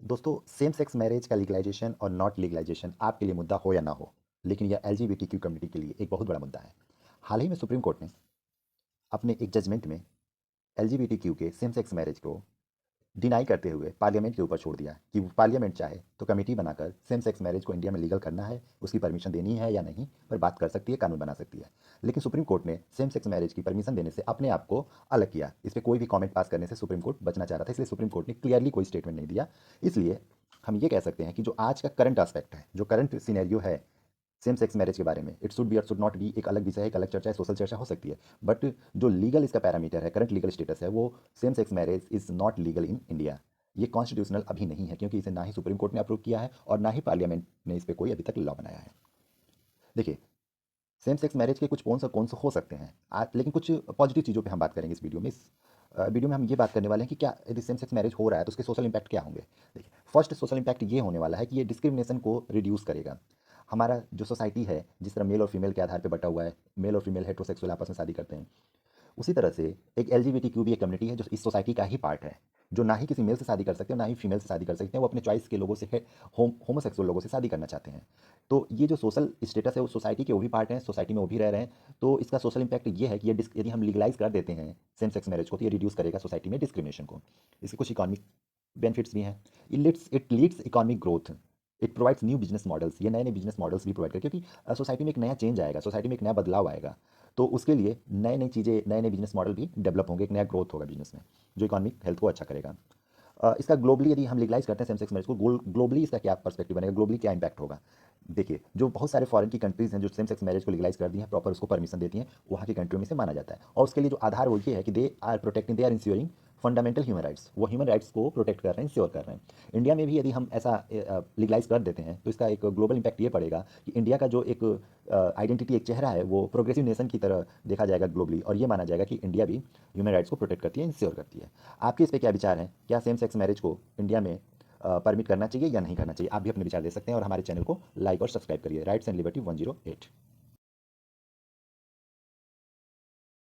दोस्तों, same sex marriage का legalisation और नॉट लीगलाइजेशन आपके लिए मुद्दा हो या ना हो, लेकिन यह एलजीबीटीक्यू कम्युनिटी के लिए एक बहुत बड़ा मुद्दा है। हाल ही में सुप्रीम कोर्ट ने अपने एक जजमेंट में एलजीबीटीक्यू के सेम सेक्स मैरिज को डिनाई करते हुए पार्लियामेंट के ऊपर छोड़ दिया कि पार्लियामेंट चाहे तो कमेटी बनाकर सेम सेक्स मैरिज को इंडिया में लीगल करना है, उसकी परमिशन देनी है या नहीं, पर बात कर सकती है, कानून बना सकती है। लेकिन सुप्रीम कोर्ट ने सेम सेक्स मैरिज की परमिशन देने से अपने आप को अलग किया। इस पर कोई भी कमेंट पास करने से सुप्रीम कोर्ट बचना चाह रहा था, इसलिए सुप्रीम कोर्ट ने क्लियरली कोई स्टेटमेंट नहीं दिया। इसलिए हम ये कह सकते हैं कि जो आज का करंट एस्पेक्ट है, जो करंट सिनेरियो है सेम सेक्स मैरिज के बारे में, इट शुड बी और शुड नॉट बी एक अलग विषय है, एक अलग चर्चा है, सोशल चर्चा हो सकती है। बट जो लीगल इसका पैरामीटर है, करंट लीगल स्टेटस है, वो same sex marriage is not legal in India. ये कॉन्स्टिट्यूशनल अभी नहीं है, क्योंकि इसे ना ही सुप्रीम कोर्ट ने अप्रूव किया है और ना ही पार्लियामेंट ने इस पर कोई अभी तक लॉ बनाया है। देखिए, सेम सेक्स मैरिज के कुछ कौन से हो सकते हैं लेकिन कुछ पॉजिटिव चीज़ों पे हम बात करेंगे इस वीडियो में। इस वीडियो में हम ये बात करने वाले हैं कि क्या यदि सेम सेक्स मैरिज हो रहा है तो उसके सोशल इम्पैक्ट क्या होंगे। देखिए, फर्स्ट सोशल इम्पैक्ट ये होने वाला है कि ये डिस्क्रिमिनेशन को रिड्यूस करेगा। हमारा जो सोसाइटी है, जिस तरह मेल और फीमेल के आधार पर बटा हुआ है, मेल और फीमेल हेट्रोसेक्सुअल आपस में शादी करते हैं, उसी तरह से एक एलजीबीटीक्यू भी एक कम्युनिटी है जो इस सोसाइटी का ही पार्ट है, जो ना ही किसी मेल से शादी कर सकते हैं, ना ही फीमेल से शादी कर सकते हैं। वो अपने चॉइस के लोगों से होमोसेक्सुअल लोगों से शादी करना चाहते हैं। तो ये जो सोशल स्टेटस है, वो सोसाइटी के वो भी पार्ट हैं, सोसाइटी में वो भी रह रहे हैं। तो इसका सोशल इम्पैक्ट ये है कि यदि हम लीगलाइज कर देते हैं सेम सेक्स मैरिज को, तो ये रिड्यूस करेगा सोसाइटी में डिस्क्रिमिनेशन को। इसके कुछ इकोनॉमिक बेनिफिट्स भी हैं। It leads economic growth. It provides new business models. ये नए नए बिजनेस मॉडल्स भी प्रोवाइड कर, क्योंकि सोसाइटी में एक नया चेंज आएगा, सोसाइटी में एक नया बदलाव आएगा। तो उसके लिए नए नई चीज़ें, नए नए बिजनेस मॉडल भी डेवलप होंगे, एक नया ग्रोथ होगा बिजनेस में, जो इकोनॉमिक हेल्थ को अच्छा करेगा। इसका ग्लोबली यदि हम लीगलाइज करते हैं सेम सेक्स मैरिज को, ग्लोबली इसका क्या पर्सपेक्टिव बनेगा, ग्लोबली क्या इंपैक्ट होगा। देखिए, जो बहुत सारे फॉरेन की कंट्रीज हैं जो सेम सेक्स मैरिज को लीगलाइज कर दी हैं, प्रॉपर उसको परमिशन देती हैं, वहाँ की कंट्रियों में से माना जाता है। और उसके लिए जो आधार वो ये है कि they are ensuring fundamental human rights. वो ह्यूमन राइट्स को प्रोटेक्ट कर रहे हैं, इंश्योर कर रहे हैं। इंडिया में भी यदि हम ऐसा लीगलाइज कर देते हैं तो इसका एक ग्लोबल इंपैक्ट ये पड़ेगा कि इंडिया का जो एक आइडेंटिटी, एक चेहरा है, वो प्रोग्रेसिव नेशन की तरह देखा जाएगा ग्लोबली, और ये माना जाएगा कि इंडिया भी ह्यूमन राइट्स को प्रोटेक्ट करती है, इंश्योर करती है। आपके इस पे क्या विचार हैं? क्या सेम सेक्स मैरिज को इंडिया में परमिट करना चाहिए या नहीं करना चाहिए? आप भी अपने विचार दे सकते हैं और हमारे चैनल को लाइक और सब्सक्राइब करिए। Rights and liberty 108।